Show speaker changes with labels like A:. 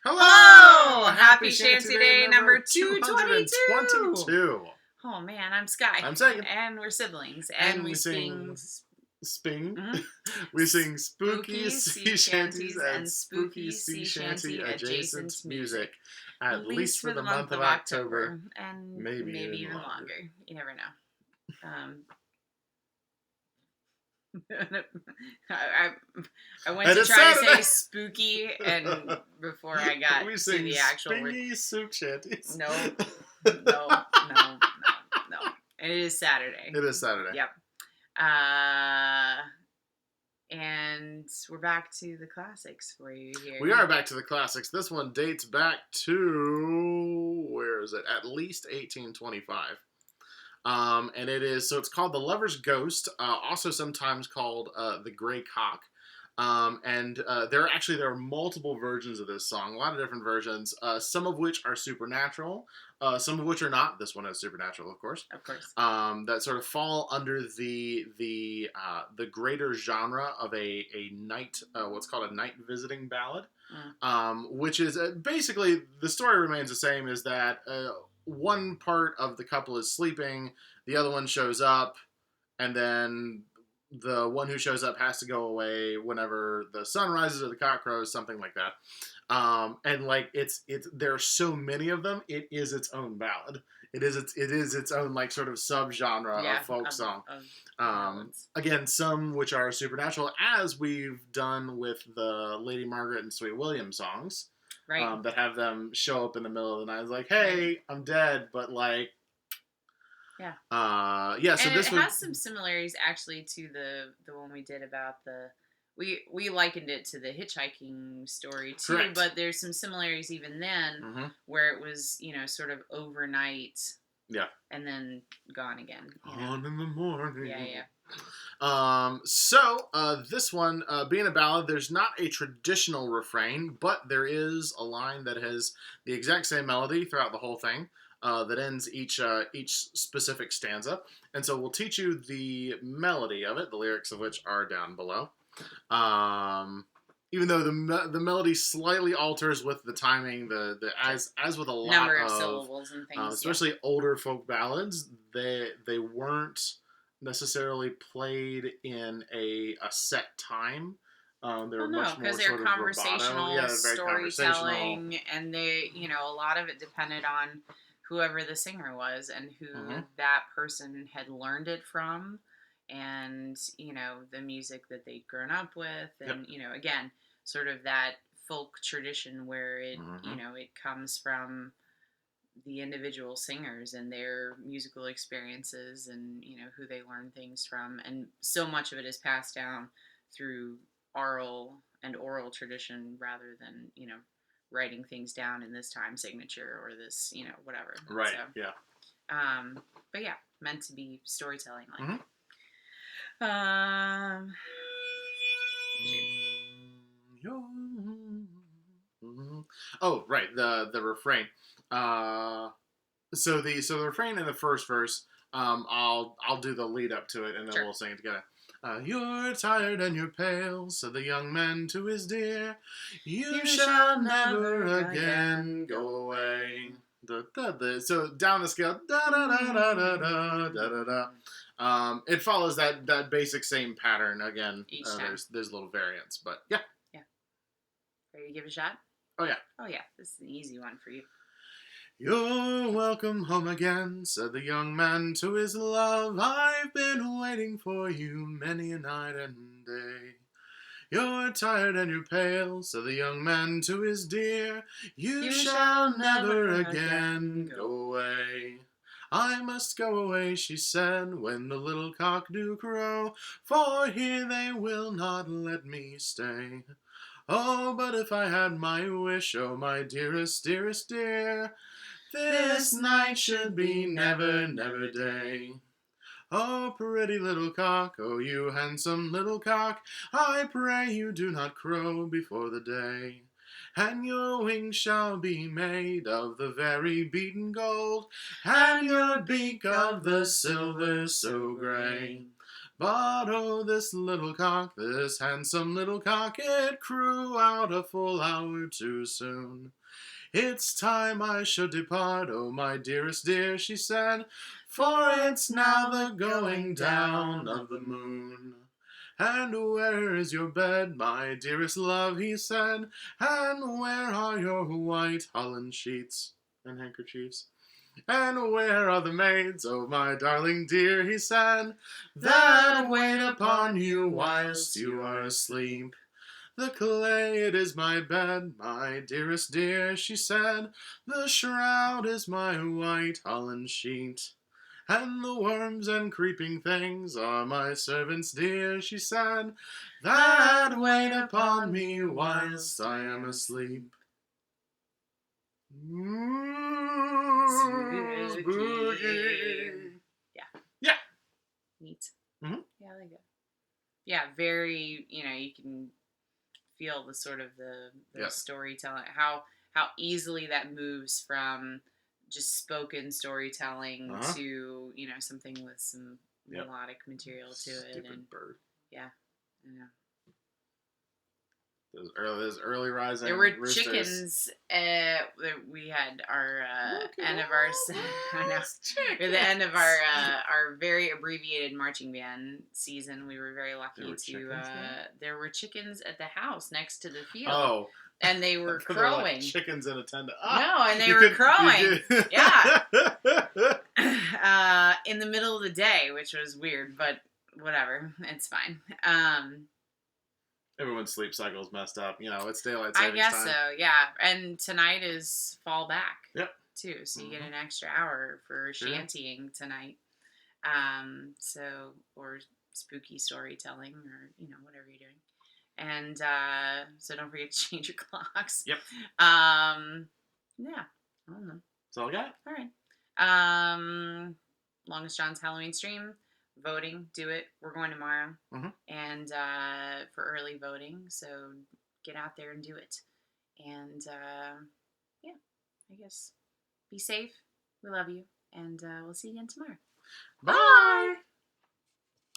A: Hello! Happy Shanty-a-Day number 222. Oh man, I'm Sky.
B: I'm Sagan.
A: And we're siblings. And we sing...
B: Mm-hmm. We sing spooky sea shanties and spooky sea shanty adjacent music. At least for the month of October.
A: And maybe even longer. You never know. I went to try to say spooky, and before I got to the actual
B: spooky soup shanties.
A: No. It is Saturday.
B: It is Saturday.
A: Yep. And we're back to the classics for you here.
B: We are back to the classics. This one dates back to, where is it? At least 1825. And it's called The Lover's Ghost, also sometimes called The Gray Cock. And there are multiple versions of this song, a lot of different versions, some of which are supernatural, some of which are not. This one is supernatural, of course.
A: Of course.
B: That sort of fall under the greater genre of a night, what's called a night visiting ballad, which is basically the story remains the same. Is that one part of the couple is sleeping, the other one shows up, and then the one who shows up has to go away whenever the sun rises or the cock crows, something like that. And like it's there are so many of them. It is its own ballad. It is its own like sort of subgenre of folk song. Again, some which are supernatural, as we've done with the Lady Margaret and Sweet William songs.
A: Right.
B: That have them show up in the middle of the night. It's like, hey, I'm dead, but like,
A: yeah.
B: So
A: this has some similarities actually to the one we did about we likened it to the hitchhiking story too.
B: Correct.
A: But there's some similarities even then where it was sort of overnight.
B: Yeah.
A: And then gone again.
B: On in the morning.
A: Yeah.
B: This one, being a ballad, there's not a traditional refrain, but there is a line that has the exact same melody throughout the whole thing, that ends each specific stanza. And so we'll teach you the melody of it, the lyrics of which are down below. Even though the melody slightly alters with the timing, as with a lot
A: number of syllables and things,
B: especially older folk ballads, they weren't necessarily played in a set time. They're much more
A: because they're conversational, storytelling, and they, a lot of it depended on whoever the singer was and who that person had learned it from, and the music that they'd grown up with, and again, sort of that folk tradition where it it comes from the individual singers and their musical experiences and who they learn things from, and so much of it is passed down through oral tradition rather than writing things down in this time signature or this whatever,
B: right?
A: So,
B: yeah.
A: But yeah, meant to be storytelling like.
B: Oh, right, the refrain. So the refrain in the first verse, I'll do the lead up to it, and then we'll sing it together. You're tired and you're pale, said the young man to his dear. You shall never again go away. So down the scale, da da da da da da da da. It follows that basic same pattern again.
A: Each time.
B: There's little variants, but yeah.
A: Ready to give it a shot?
B: Oh yeah.
A: This is an easy one for you.
B: You're welcome home again, said the young man to his love. I've been waiting for you many a night and day. You're tired and you're pale, said the young man to his dear. You shall never again go away. I must go away, she said, when the little cock do crow, for here they will not let me stay. Oh, but if I had my wish, oh, my dearest, dearest dear, this night should be never, never day. Oh, pretty little cock, oh, you handsome little cock, I pray you do not crow before the day. And your wings shall be made of the very beaten gold, and your beak of the silver so gray. But oh, this little cock, this handsome little cock, it crew out a full hour too soon. It's time I should depart, oh my dearest dear, she said, for it's now the going down of the moon. And where is your bed, my dearest love, he said, and where are your white holland sheets and handkerchiefs? And where are the maids, oh my darling dear, he said, that wait upon you whilst you are asleep? The clay, it is my bed, my dearest dear, she said, the shroud is my white holland sheet. And the worms and creeping things are my servants dear, she said, that wait upon me whilst I am asleep. Spooky.
A: Yeah.
B: Yeah.
A: Neat.
B: Mm-hmm.
A: Yeah, I like it. Yeah, very, you can feel the sort of the storytelling, how easily that moves from just spoken storytelling to, something with some melodic material to it.
B: Stupid bird.
A: Yeah, I know.
B: Those early rising
A: there were
B: roosters.
A: Chickens. We had our end of our I know. At the end of our very abbreviated marching band season, we were very lucky to. There were chickens at the house next to the field.
B: Oh.
A: And they were crowing.
B: Like chickens in a tent.
A: No, and they were crowing. Yeah. In the middle of the day, which was weird, but whatever. It's fine.
B: Everyone's sleep cycle's messed up. It's daylight savings time.
A: I guess so, yeah. And tonight is fall back.
B: Yep.
A: Too, so you get an extra hour for shantying tonight. Or spooky storytelling, or whatever you're doing. And so don't forget to change your clocks.
B: Yep.
A: Yeah. I don't know.
B: That's all I got.
A: All right. Longest John's Halloween stream. Voting, do it. We're going tomorrow. And for early voting, so get out there and do it. And yeah, I guess be safe. We love you, and we'll see you again tomorrow.
B: Bye.